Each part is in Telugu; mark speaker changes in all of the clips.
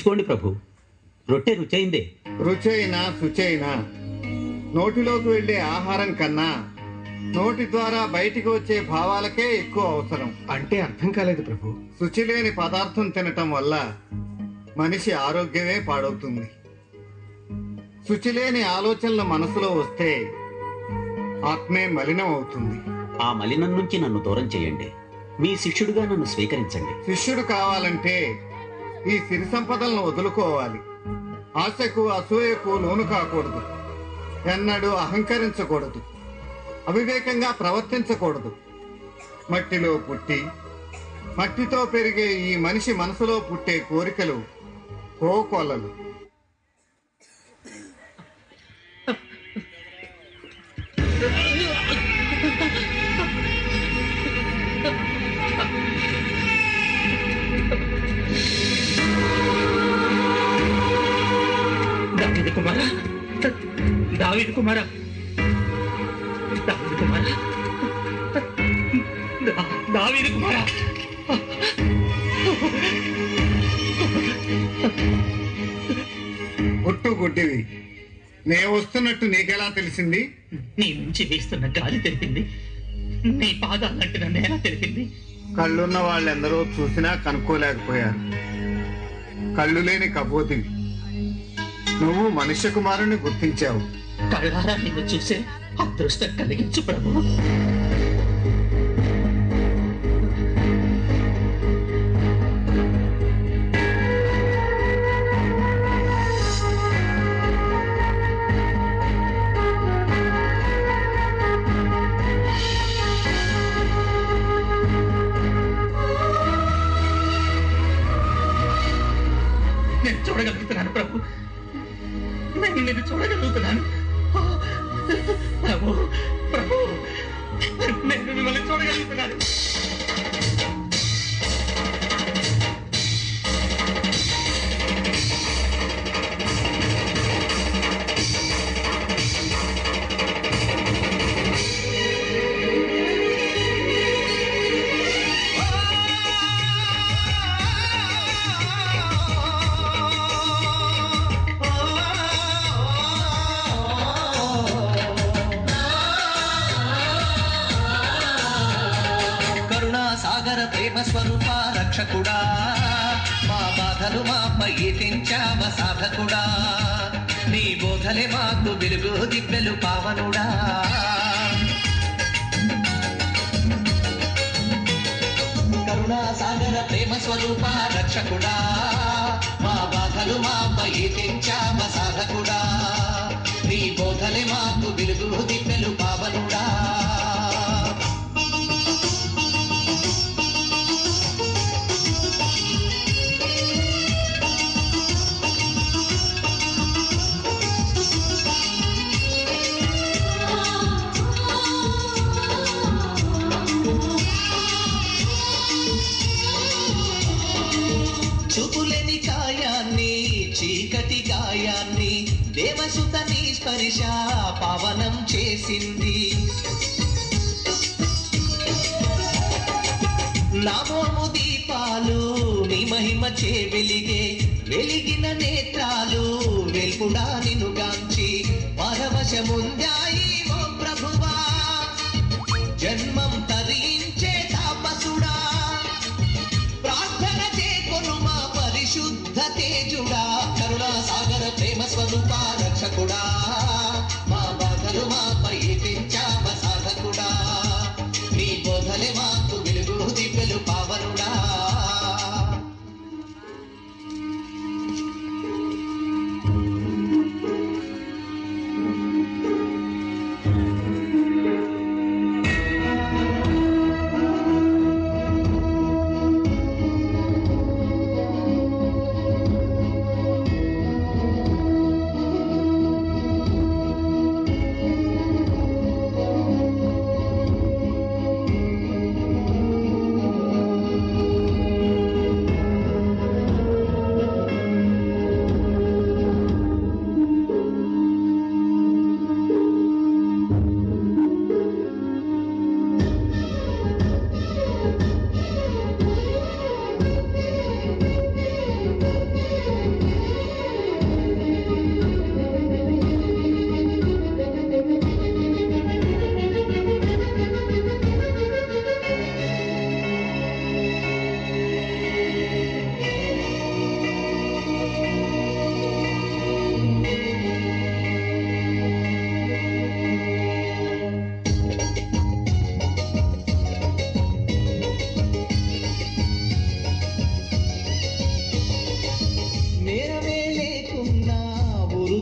Speaker 1: తీసుకోండి ప్రభు. రొట్టె రుచైందే.
Speaker 2: రుచైనా శుచైనా నోటిలోకి వెళ్ళే ఆహారం కన్నా నోటి ద్వారా బయటికి వచ్చే భావాలకే ఎక్కువ అవసరం.
Speaker 3: అంటే అర్థం కాలేదు ప్రభు.
Speaker 2: శుచి లేని పదార్థం తినటం వల్ల మనిషి ఆరోగ్యమే పాడవుతుంది. శుచి లేని ఆలోచనలు మనసులో వస్తే ఆత్మే మలినం అవుతుంది.
Speaker 1: ఆ మలినం నుంచి నన్ను దూరం చేయండి. మీ శిష్యుడిగా నన్ను స్వీకరించండి.
Speaker 2: శిష్యుడు కావాలంటే ఈ సిరి సంపదలను వదులుకోవాలి. ఆశకు అసూయకు లోను కాకూడదు. ఎన్నడూ అహంకరించకూడదు. అవివేకంగా ప్రవర్తించకూడదు. మట్టిలో పుట్టి మట్టితో పెరిగే ఈ మనిషి మనసులో పుట్టే కోరికలు కోకొల్లలు.
Speaker 4: దావీదు కుమారా, దావీదు కుమారా, దావీదు కుమారా, దావీదు కుమారా.
Speaker 2: ఒట్టు గుడ్డివి. నే వస్తున్నట్టు నీకెలా తెలిసింది?
Speaker 4: నీ నుంచి వీస్తున్న గాలి తెలిపింది. నీ పాదాలంటే నన్ను ఎలా తెలిపింది?
Speaker 2: కళ్ళున్న వాళ్ళెందరో చూసినా కనుక్కోలేకపోయారు. కళ్ళు లేని కపోతివి. నువ్వు మనుష్య కుమారుని గుర్తించావు.
Speaker 4: కళ్ళారా నిన్ను చూసే అదృష్టం కలిగించు ప్రభు. నేను చూడగలుగుతున్నాను ప్రభు. నేను నిన్ను చూడగలుగుతున్నాను ప్రభు. ప్రభు, నేను మిమ్మల్ని చూడగలుగుతున్నాను.
Speaker 5: సాగర ప్రేమ స్వరూప రక్షకుడా, మా బాధలు మాపై తెంచావ సాధకుడా, నీ బోధలే మాకు వెలుగు దివ్వెలు పావనుడా. కరుణా సాగర ప్రేమ స్వరూప రక్షకుడా, మా బాధలు మాపై తెంచావ సాధకుడా, నీ బోధలే మాకు వెలుగు దివ్వెలు పావనుడా. చూపులేని కాయాన్ని, చీకటి గాయాన్ని దేవసుత నీ స్పర్శ పావనం చేసింది. నామోము దీపాలు నీ మహిమ చే వెలిగే, వెలిగిన నేత్రాలు వెల్పుడా నిన్ను గాంచి పరవశముందాయి ఓ ప్రభువా. జన్మం తరించే తాపసుడా, ప్రార్థన చేకొను మా పరిశుద్ధ తేజుడా. కరుణా సాగర ప్రేమ స్వరూప రక్షకుడా, మా బాధలు మాపై తెంచావ సాధకుడా, నీ బోధలే మాకు వెలుగు దివ్వెలు పావనుడా.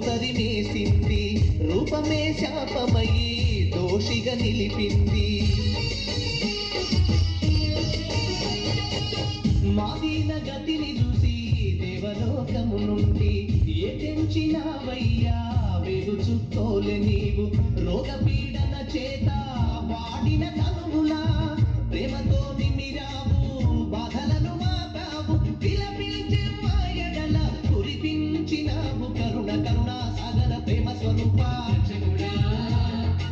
Speaker 5: తరిమేసింది, రూపమే శాపమయ్యి దోషిగా నిలిపింది. మాదీన గతిని చూసి దేవలోకము నుండి ఏ తెంచినావయ్యా వేగు చుక్కోలే నీవు. రోగ పీడన చేత వాడిన తనువులా ప్రేమతో నిమిరావు, బాధలను మాపావు, విలపించే మాయడల కురిపించినావు కరుణ. కరుణా సాగర ప్రేమ స్వరూప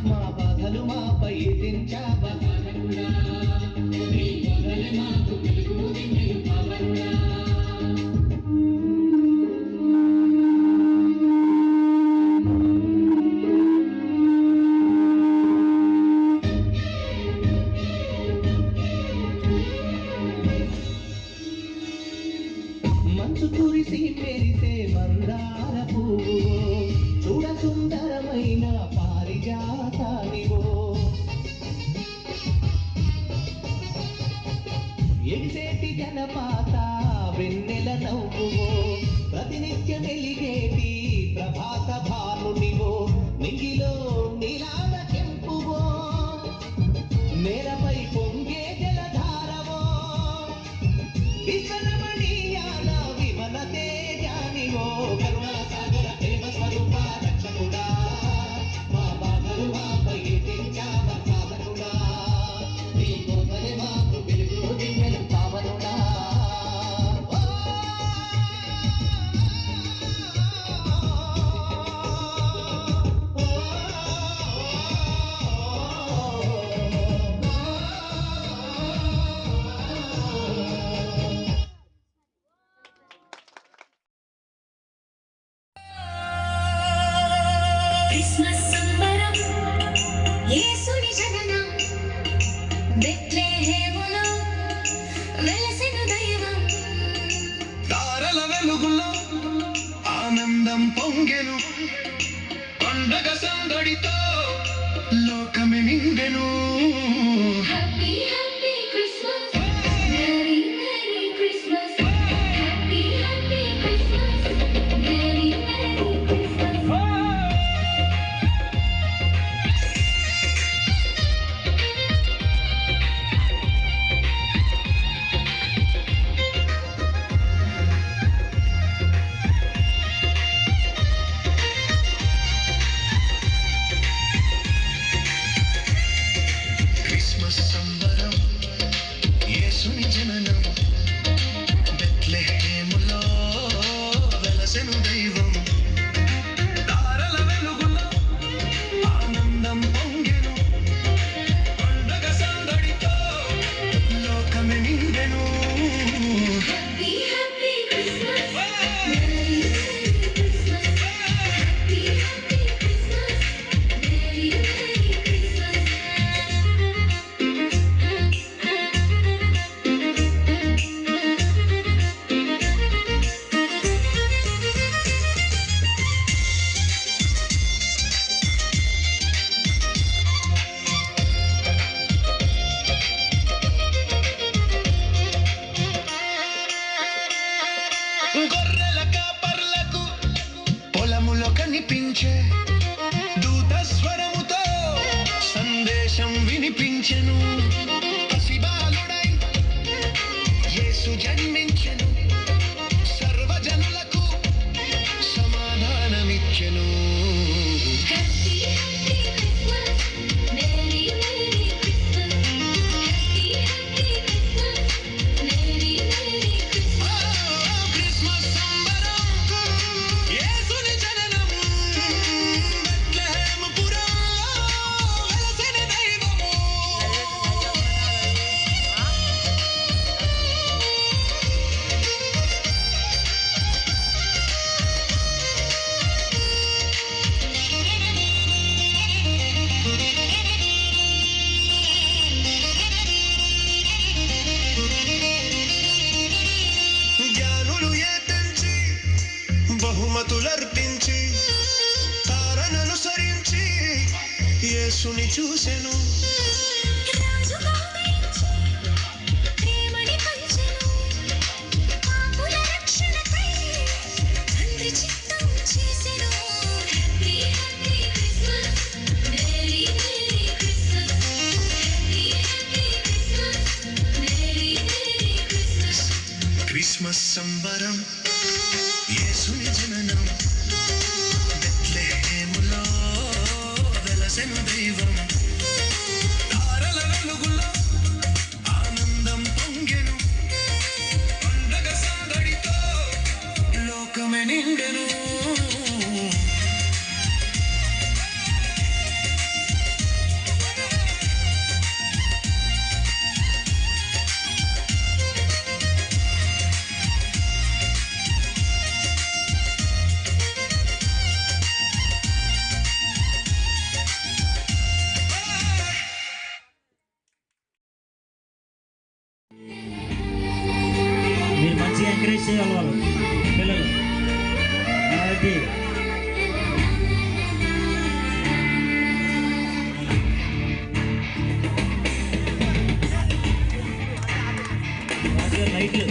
Speaker 5: మా బాధలు మాపై తెంచావా. మంచు కురిసి మెరిసే మందార పువ్వు, చూడ సుందరమైన పారిజాతానివో. ఎడిసేటి జనపాత వెన్నెల నవ్వువో, ప్రతినిత్య వెలిగేటి ప్రభాత భానునివో. నింగిలో నీలాల కెంపువో, నేలపై పొంగే జలధారవో. విశ్వరమణీయాల విమల తేజానివో, కరుణా సాగర ప్రేమ స్వరూప రక్షకుడా. మా బాధలు మాపై తెంచావా సాధకుడా. నీ కోసమే మాకు వెలుగు దివ్యలు పావనుడా.
Speaker 6: క్రిస్మస్ సంబరం యేసుని జననం, బెత్లెహేములో వెలసెను దైవం.
Speaker 7: తారల వెలుగులో ఆనందం పొంగెను, పండగ సందడితో లోకమే నిండెను.
Speaker 6: Happy happy Christmas, merry merry Christmas. Happy happy Christmas, merry merry Christmas.
Speaker 7: Christmas సంబరం యేసుని జననం, బెత్లెహేములో వెలసెను దైవం. తారల వెలుగులో ఆనందం పొంగెను, పండగ సందడితో లోకమే నిండెను.
Speaker 6: Happy happy Christmas, merry merry Christmas. Happy happy Christmas, merry merry Christmas.
Speaker 7: గొర్రెల కాపర్లకు పొలములో కనిపించే దూత స్వరముతో సందేశం వినిపించెను. పసిబాలుడై యేసు జన్మించెను, సర్వజనులకు సమాధానమిచ్చెను.
Speaker 6: Happy happy Christmas, merry merry Christmas. Happy happy Christmas, merry merry Christmas.
Speaker 7: Christmas సంబరం యేసుని జననం, బెత్లెహేముపురం వెలసెను దైవము. జ్ఞానులు ఏతంచి బహుమతులర్పించి తారననుసరించి యేసుని చూసెను.
Speaker 6: రాజు గౌరవించి ప్రేమని పంచెను, పాపుల రక్షణకై తండ్రి చిత్తం చేసెను.
Speaker 7: క్రిస్మస్ సంబరం యేసుని జననం బెత్లెహేములో వెలసెను దైవం తారల వెలుగులో ఆనందం పొంగెను పండగ సందడితో లోకమే నిండెను
Speaker 8: మీరు మంచిగా ఎంకరేజ్ చేయాలి వాళ్ళు పిల్లలు అది లైట్లు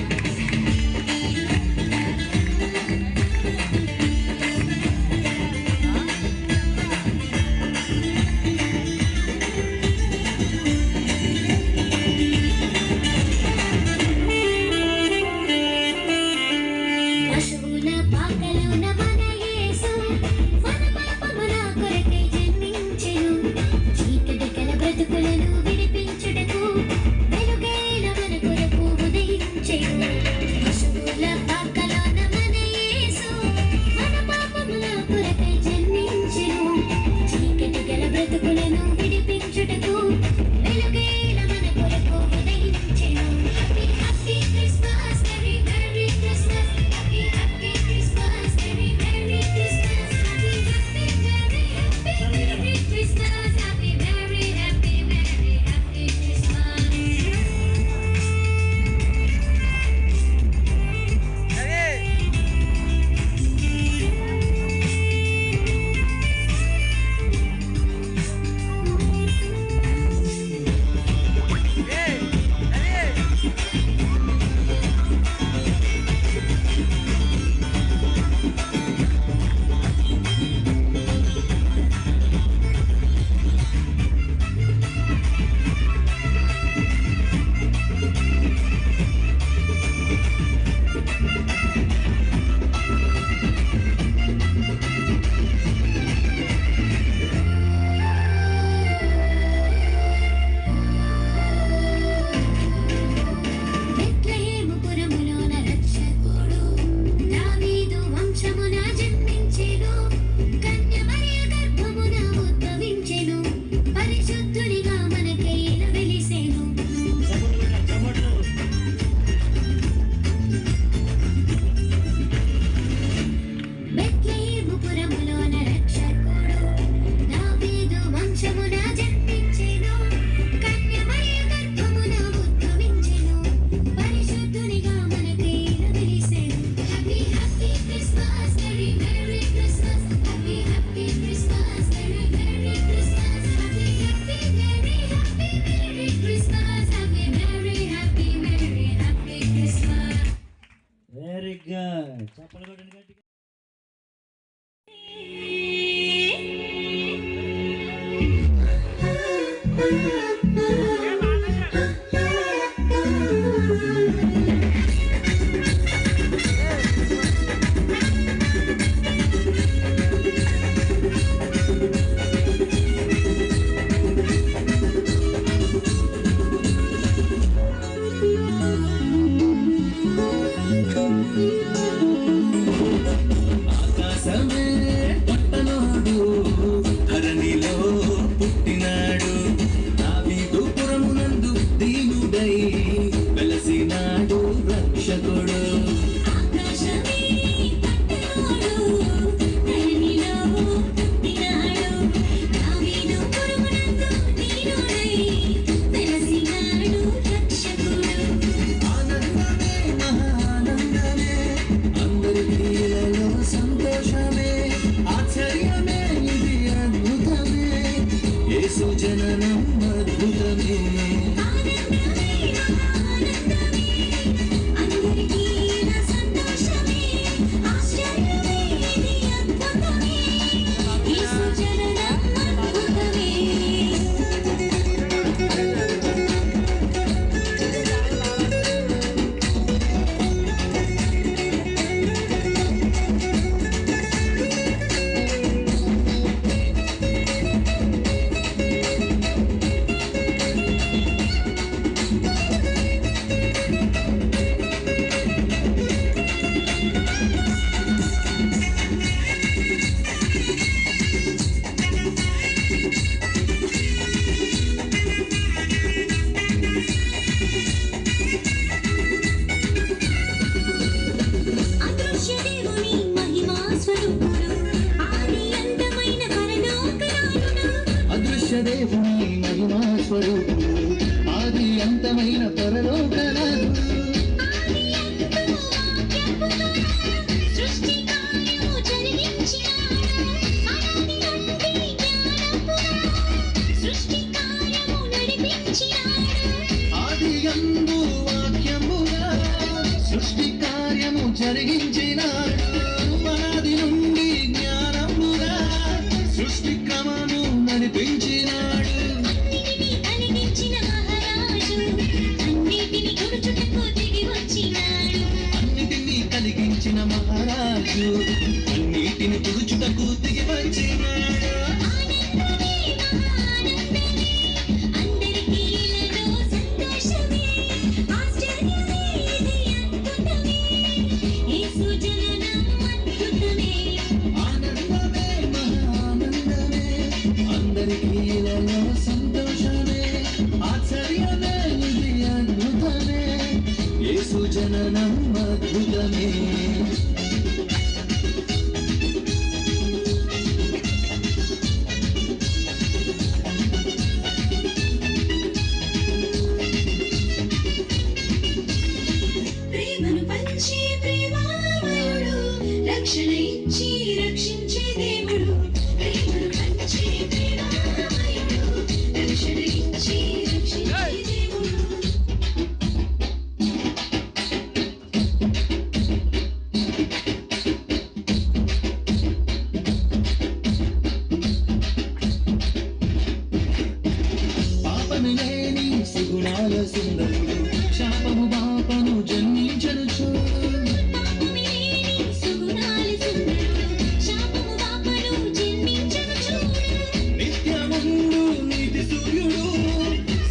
Speaker 7: దేవుని మహిమా స్వరూపుడు ఆది అంతమైన పరలోకనాథుడు
Speaker 6: సృష్టి కార్యము జరిగించినాడు అనాది నుండి జ్ఞానముగా సృష్టి కార్యము నడిపించినాడు
Speaker 7: ఆది యందు వాక్యముగా సృష్టి కార్యము జరిగించినాడు అనాది నుండి జ్ఞానముగా సృష్టి క్రమము నడిపించినాడు
Speaker 6: అన్నిటిని కలిగించిన మహారాజు అన్నిటిని కొడుచుటకు దిగి వచ్చినాడు
Speaker 7: అన్నిటినీ కలిగించిన మహారాజు అన్నిటిని తుడుచుటకు దిగి వచ్చినాడు
Speaker 6: ఆనందమే మహానందమే అందరికీ ఇలలో సంతోషమే ఆశ్చర్యమే ఇది అద్భుతమే యేసు జననం అద్భుతమే
Speaker 7: ఆనందమే మహానందమే అందరికీ ఇలలో సంతోషమే ఆశ్చర్యమే ఇది అద్భుతమే యేసు జననం అద్భుతమే
Speaker 6: ప్రేమను పంచే ప్రేమామయుడు రక్షణ ఇచ్చి రక్షించే దేవుడు ప్రేమను పంచే ప్రేమామయుడు రక్షణ ఇచ్చి రక్షించే దేవుడు
Speaker 7: పాపము లేని సుగుణాల సుందరుడు శాపము పాపను జన్మించను చూడు
Speaker 6: పాపమిలేని సుగుణాల సుందరుడు శాపము పాపను జన్మించను చూడు
Speaker 7: నిత్యముండు నీతి సూర్యుడు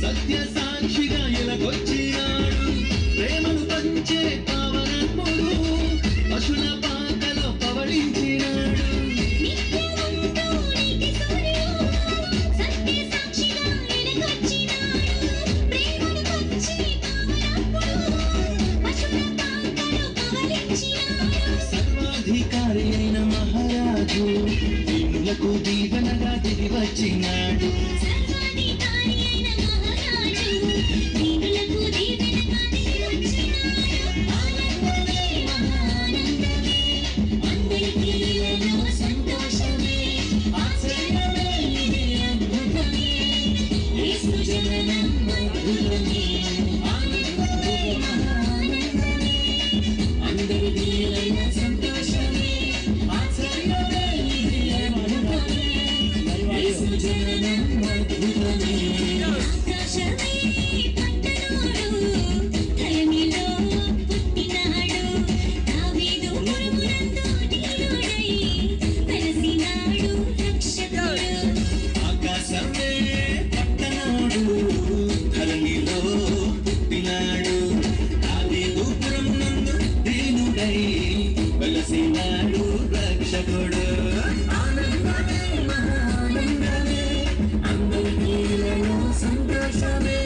Speaker 7: సత్య సాక్షిగా ఎలగొచ్చినాడు ప్రేమను పంచే పావనత్ముడు పశుల పాకలో పవళించినాడు
Speaker 6: నిత్యముందు నీతి సూర్యుడు సత్య సాక్షిగా వెలుగొచ్చినాడు ప్రేమను పంచే పావనత్ముడు పశుల పాకలో పవళించినాడు
Speaker 7: సర్వాధికారి అయిన మహారాజు దీనులకు దీవెనగా దిగి వచ్చినాడు
Speaker 6: సర్వాధికారి అయిన మహారాజు దీనులకు దీవెనగా దిగి వచ్చినాడు ఆనందమే మహానందమే అందరికీ ఇలలో సంతోషమే ఆశ్చర్యమే ఇది అద్భుతమే యేసు జననం అద్భుతమే ఆనందమే మహానందమే అందరికీ ఇలలో సంతోషమే ఆశ్చర్యమే ఇది అద్భుతమే యేసు జననం అద్భుతమే ఆకాశమే పట్టణోడు ధరణిలో పుట్టినాడు దావీదు పురమునందు దీనుడై వెలసినాడు రక్షకుడు
Speaker 7: ఆకాశమే పట్టణోడు ధరణిలో పుట్టినాడు దావీదు పురమునందు దీనుడై వెలసినాడు రక్షకుడు ఆనందమే మహానందమే అందరికీ ఇలలో సంతోషమే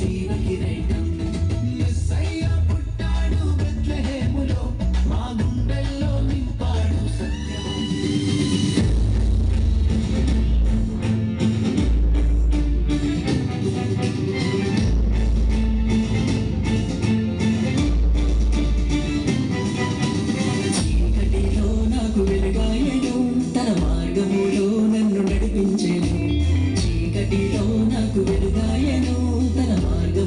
Speaker 7: జీవ కిరీటం మెస్సయ్య పుట్టాడు బెత్లెహేములో మా గుండెల్లో నింపాడు సత్యం చీకటిలో నాకు వెలుగాయను తన మార్గములో నన్ను నడిపించెను చీకటిలో నాకు వెలుగాయను తన మార్గములో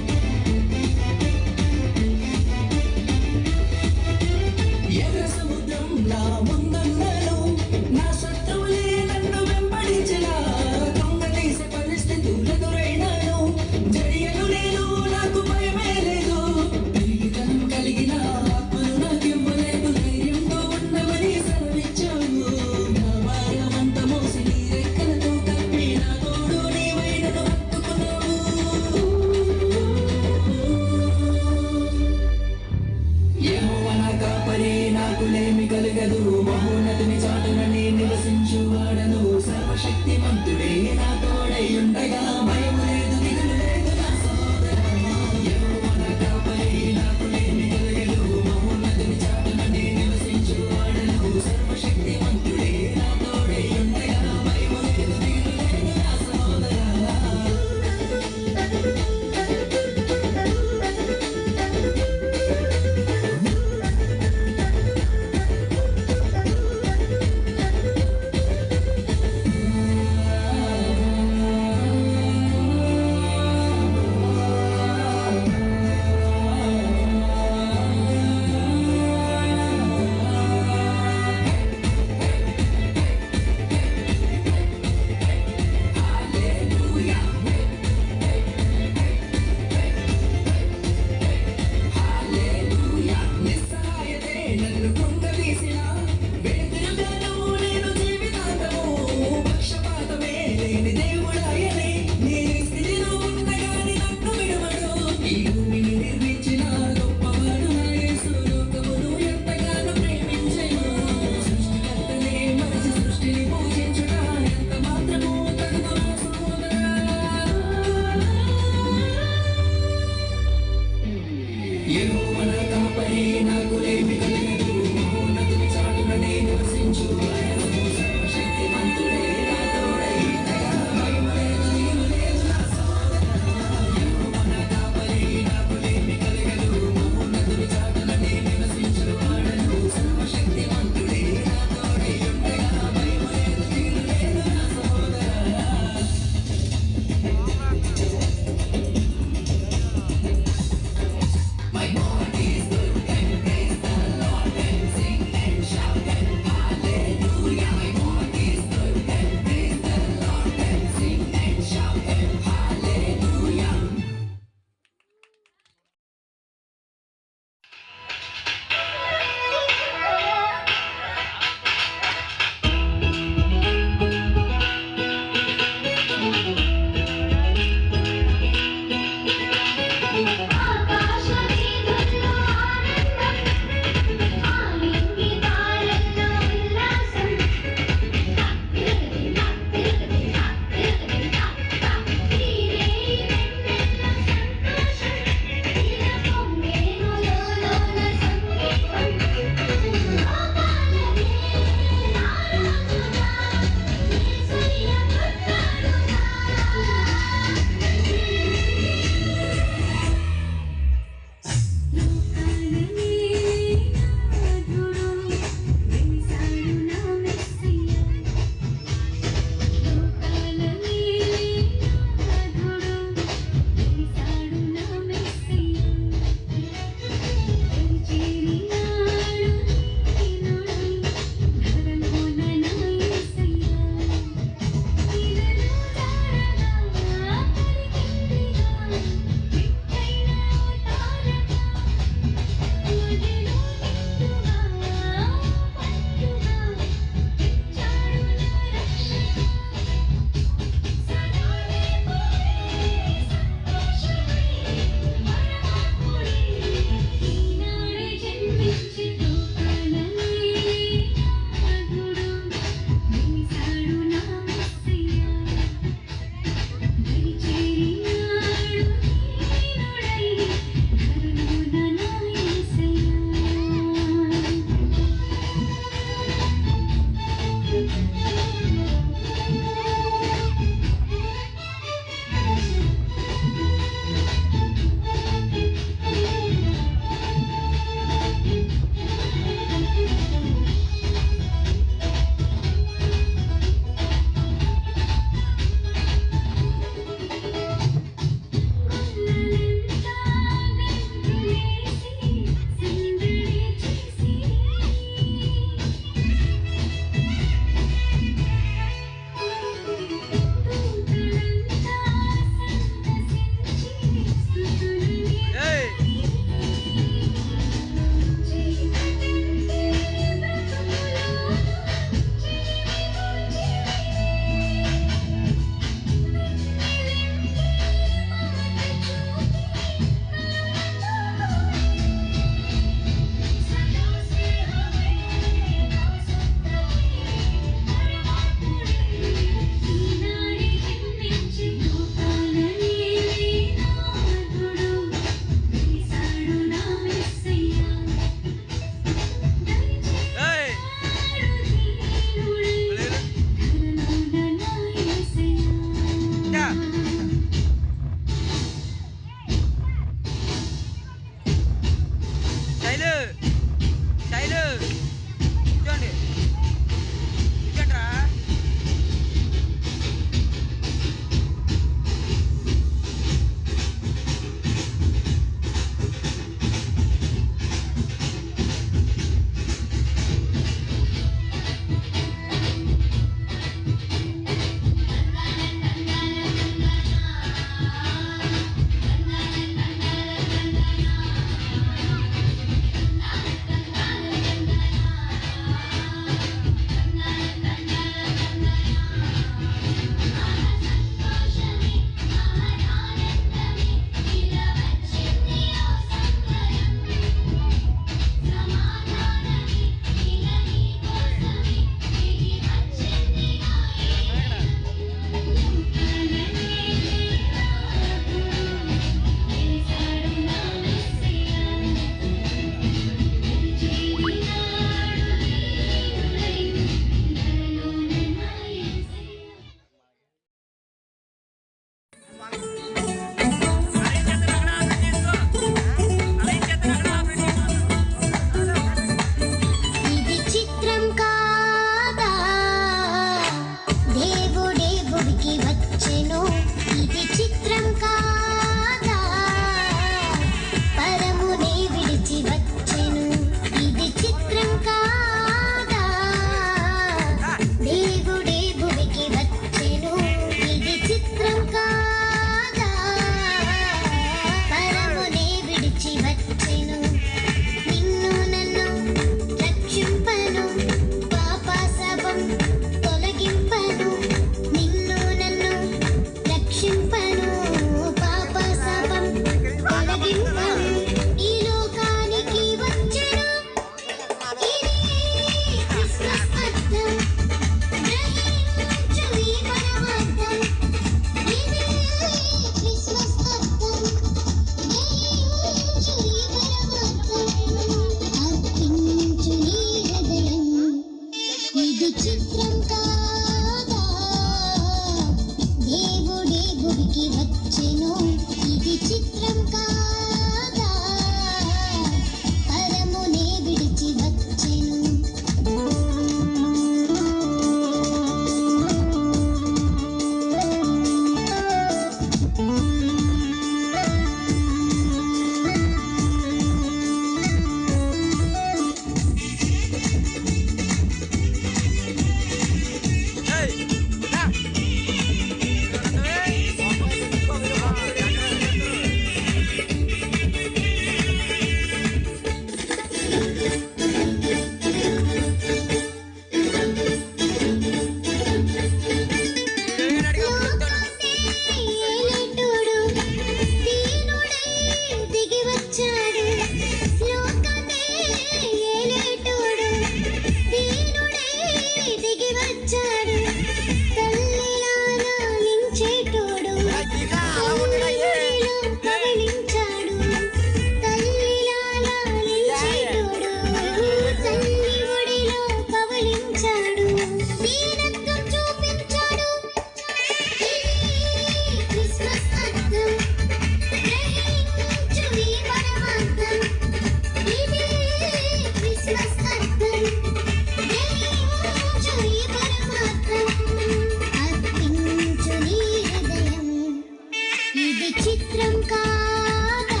Speaker 6: చిత్రం కాదా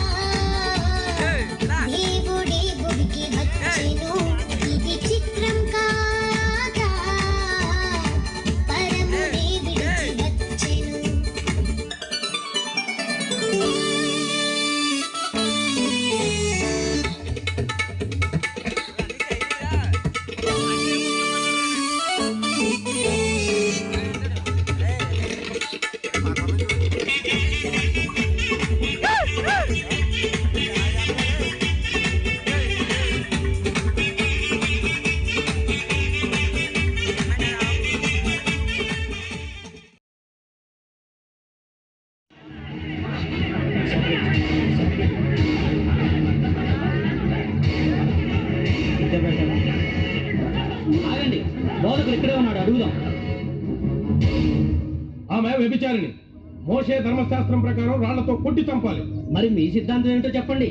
Speaker 6: దేవుడే భూమికి వచ్చెను ఇది చిత్రం కాదా పరముడే విడిచి వచ్చెను
Speaker 8: ఆగండి, బోధకుడు ఇక్కడే ఉన్నాడు, అడుగుదాం.
Speaker 3: ఆమె వ్యభిచారిణి. మోషే ధర్మశాస్త్రం ప్రకారం రాళ్లతో కొట్టి చంపాలి.
Speaker 8: మరి మీ సిద్ధాంతం ఏంటో చెప్పండి.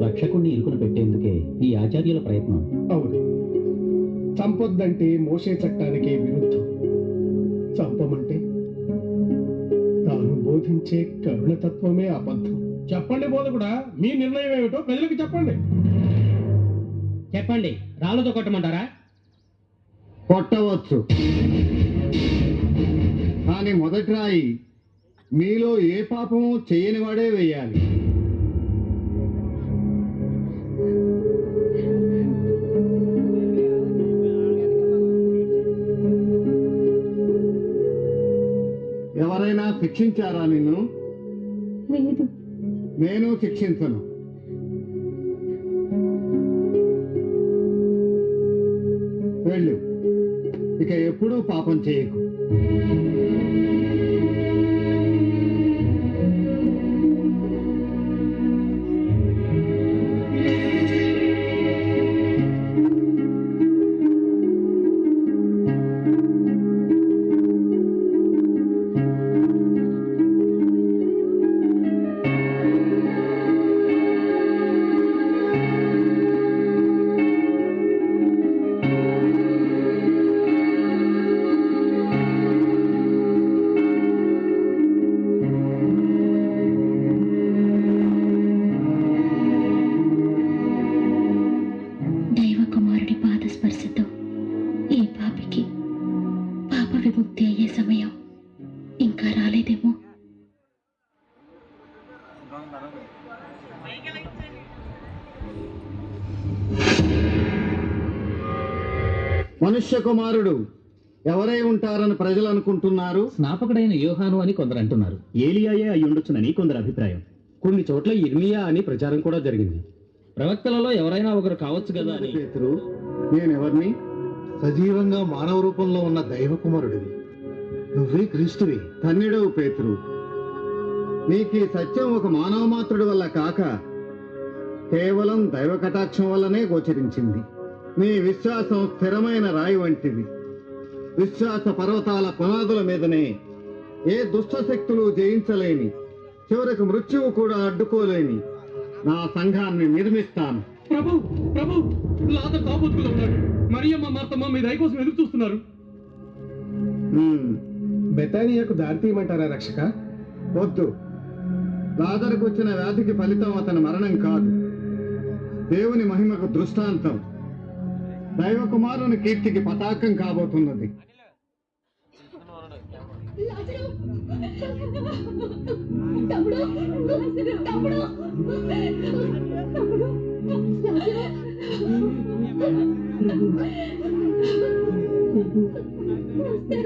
Speaker 1: రక్షకుణ్ణి ఇరుకున పెట్టేందుకే ఈ ఆచార్యుల ప్రయత్నం.
Speaker 3: అవును, చంపొద్దంటే మోషే చట్టానికి విరుద్ధం. చంపమంటే తాను బోధించే కరుణతత్వమే అబద్ధం. చెప్పండి బోధకుడా, మీ నిర్ణయం ఏమిటో ప్రజలకు చెప్పండి.
Speaker 8: చెప్పండి, రాళ్ళతో కొట్టమంటారా?
Speaker 2: కొట్టవచ్చు, కానీ మొదటి రాయి మీలో ఏ పాపము చేయని వాడే వేయాలి. ఎవరైనా శిక్షించారా నిన్ను?
Speaker 6: లేదు.
Speaker 2: నేను శిక్షించను. వెళ్ళు, ఇక ఎప్పుడూ పాపం చేయకు.
Speaker 6: దైవకుమారుడి పాదస్పర్శతో ఈ పాపికి పాప విముక్తి అయ్యే సమయం ఇంకా రాలేదేమో.
Speaker 2: మనుష్య కుమారుడు ఎవరై ఉంటారని ప్రజలు అనుకుంటున్నారు?
Speaker 1: స్నాపకుడైన యోహాను అని కొందరు అంటున్నారు. ఏలియాయే అయి ఉండొచ్చునని కొందరు అభిప్రాయం.
Speaker 3: కొన్ని చోట్ల ఇర్మియా అని ప్రచారం కూడా జరిగింది.
Speaker 1: ప్రవక్తలలో ఎవరైనా ఒకరు కావచ్చు కదా అని.
Speaker 2: పేతురు, నేనెవరిని?
Speaker 9: సజీవంగా మానవ రూపంలో ఉన్న దైవ కుమారుడివి. నువ్వే క్రీస్తువి.
Speaker 2: ధన్యుడవు పేతురు. నీకు ఈ సత్యం ఒక మానవ మాత్రుడి వల్ల కాక కేవలం దైవ కటాక్షం వల్లనే గోచరించింది. నీ విశ్వాసం స్థిరమైన రాయి వంటిది. విశ్వాస పర్వతాల పునాదుల మీదనే ఏ దుష్ట శక్తులు జయించలేని, చివరికి మృత్యువు కూడా అడ్డుకోలేని నా సంఘాన్ని నిర్మిస్తాను.
Speaker 3: ప్రభు, ప్రభు, లాజరు తాబూతులో ఉన్నాడు. మరియమ్మ, మార్తమ్మ మీ దయ కోసం ఎదురు చూస్తున్నారు. బెతానియాకు దారి తీయమంటారా రక్షక?
Speaker 2: వద్దు. లాజరుకు వచ్చిన వ్యాధికి ఫలితం అతని మరణం కాదు, దేవుని మహిమకు దృష్టాంతం. దైవ కుమారుని కీర్తికి పతాకం కాబోతున్నది.
Speaker 6: తమ్ముడు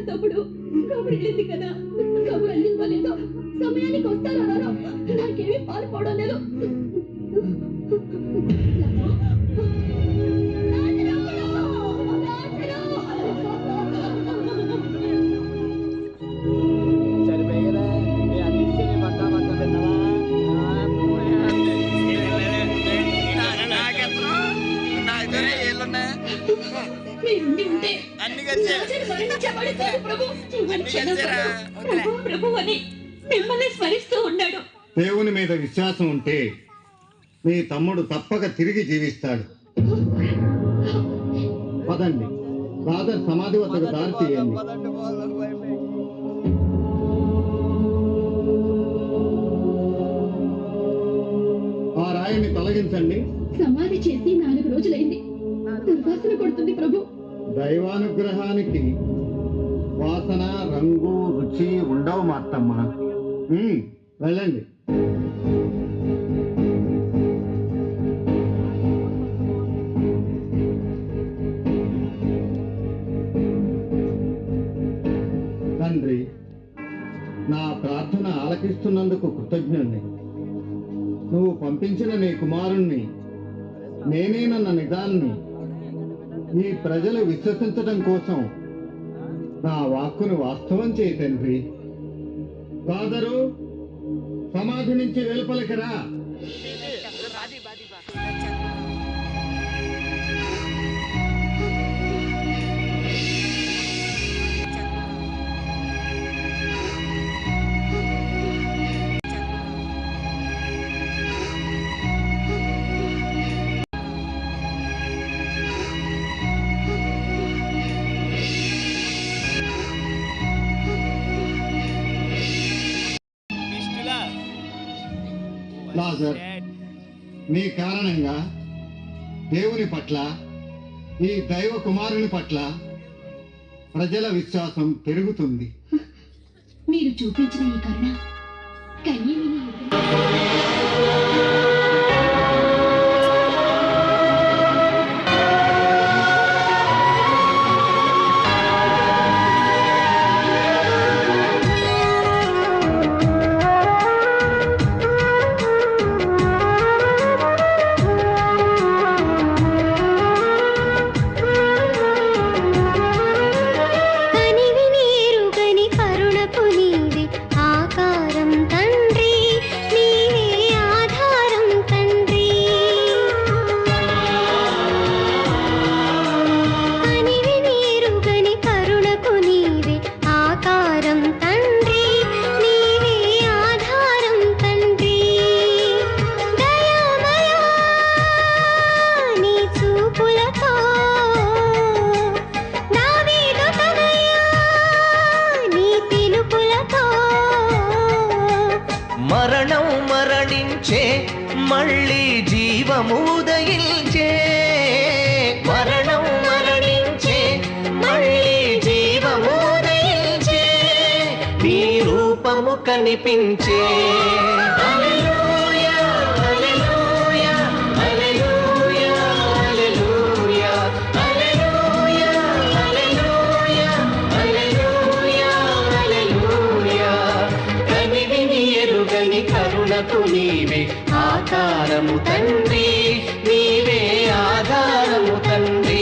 Speaker 6: కబురు వెళ్ళింది కదా, కబురు వెళ్ళిందో లేదో సమయానికి వస్తారన్నారా? నాకేమీ పాల్పోవడం లేదు.
Speaker 2: దేవుని మీద విశ్వాసం ఉంటే మీ తమ్ముడు తప్పక తిరిగి జీవిస్తాడు. పదండి, ఫాదర్ సమాధి వద్దకు దారి తీయండి. ఆ రాయిని తొలగించండి.
Speaker 6: సమాధి చేసి 4 రోజులైంది. దుర్వాసన కొడుతుంది ప్రభు.
Speaker 2: దైవానుగ్రహానికి వాసన, రంగు, రుచి ఉండవు మార్తమ్మ. వెళ్ళండి. తండ్రి, నా ప్రార్థన ఆలకిస్తున్నందుకు కృతజ్ఞుణ్ణి. నువ్వు పంపించిన నీ కుమారుణ్ణి, నేనేనన్న నిజాన్ని ఈ ప్రజలు విశ్వసించడం కోసం నా వాక్కును వాస్తవం చేయి తండ్రి. ఫాదరు, సమాధి నుంచి వెలుపలికి రా. లాజర్, నీ కారణంగా దేవుని పట్ల, ఈ దైవ కుమారుని పట్ల ప్రజల విశ్వాసం పెరుగుతుంది.
Speaker 6: మీరు చూపించిన ఈ కరుణ కన్నీవిని
Speaker 5: మరణం మరణించే మళ్ళీ జీవము ఉదయించే, మరణం మరణించే మళ్ళీ జీవము ఉదయించే, నీ రూపము కనిపించే. హల్లెలూయా, హల్లెలూయా, హల్లెలూయా, హల్లెలూయా, హల్లెలూయా, హల్లెలూయా, హల్లెలూయా, హల్లెలూయా. కనివిని ఎరుగని కరుణకు నీవే ఆధారము తండ్రి, నీవే ఆధారము తండ్రి.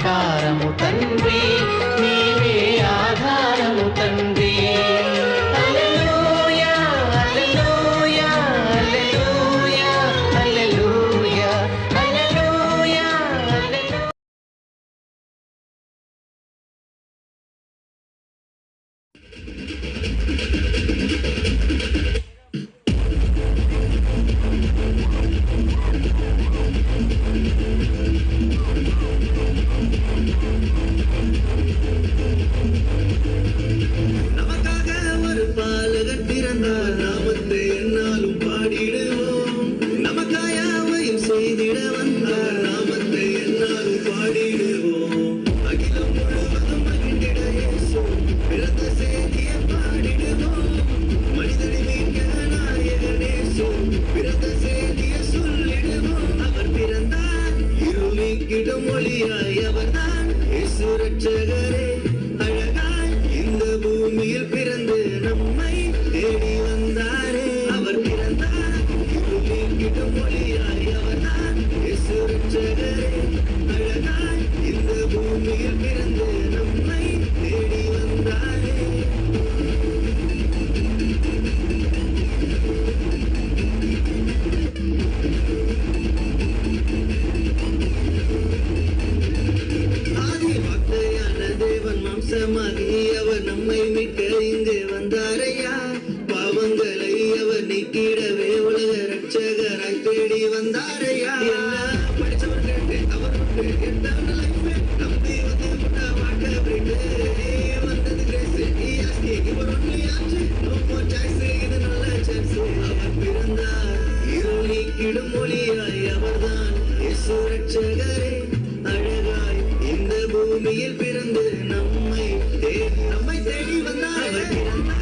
Speaker 5: సాకారము తండ్రి, నీవే ఆధారము తండ్రి. హల్లెలూయా హల్లెలూయా హల్లెలూయా హల్లెలూయా హల్లెలూయా హల్లెలూయా.
Speaker 10: நமக்காக ஒரு பாலகர் பிறந்தார், நாமத்தை என்னாலும் பாடிடுவோம். நமக்காயாவையும் செய்திட வந்தார், நாமத்தை என்னாலும் பாடிடுவோம். அகிலம் முழுவதும் மகிழ்ந்திட இயேசு பிறந்த செய்தியை பாடிடுவோம். மனிதனை மீட்க நாயகன் இயேசு பிறந்த செய்தியை சொல்லிடுவோம். அவர் பிறந்தார் இருள் நீக்கிடும் ஒளியாய், அவர்தான் இயேசு ரட்சகரே. அழகாய் இந்த பூமியில் பிறந்து நம்மை தேடி வந்தாரே. அவர் பிறந்தார் இருள் நீக்கிடும் ஒளியாய், அவர்தான் இயேசு ரட்சகரே. அழகாய் இந்த பூமியில் பிறந்து நம்மை தேடி வந்தாரே. ஆதி வார்த்தையான தேவன் மாம்சமாகி அவர் நம்மை மீட்க இங்கு வந்தாரையா. பாவங்களை அவர் நீக்கிடவே உலக ரட்சகராய் தேடி வந்தாரையா. எல்லாம் படிச்சவர் கேட்டு அவர் உண்டு எட்டான லைஃப் நம்பி வந்து முட்டா வாட்ட பிரிண்டு வந்தது கிரேஸ் ஈயாஸ்கி இவர் ஒன்லி ஆச்சு நோ மோர் சாய்ஸ் இது நல்ல சான்ஸ். அவர் பிறந்தார் இருள் நீக்கிடும் ஒளியாய், அவர்தான் இயேசு ரட்சகரே. அழகாய் இந்த பூமியில் பிறந்து நம்மை தேடி வந்தார். அவர் பிறந்தார்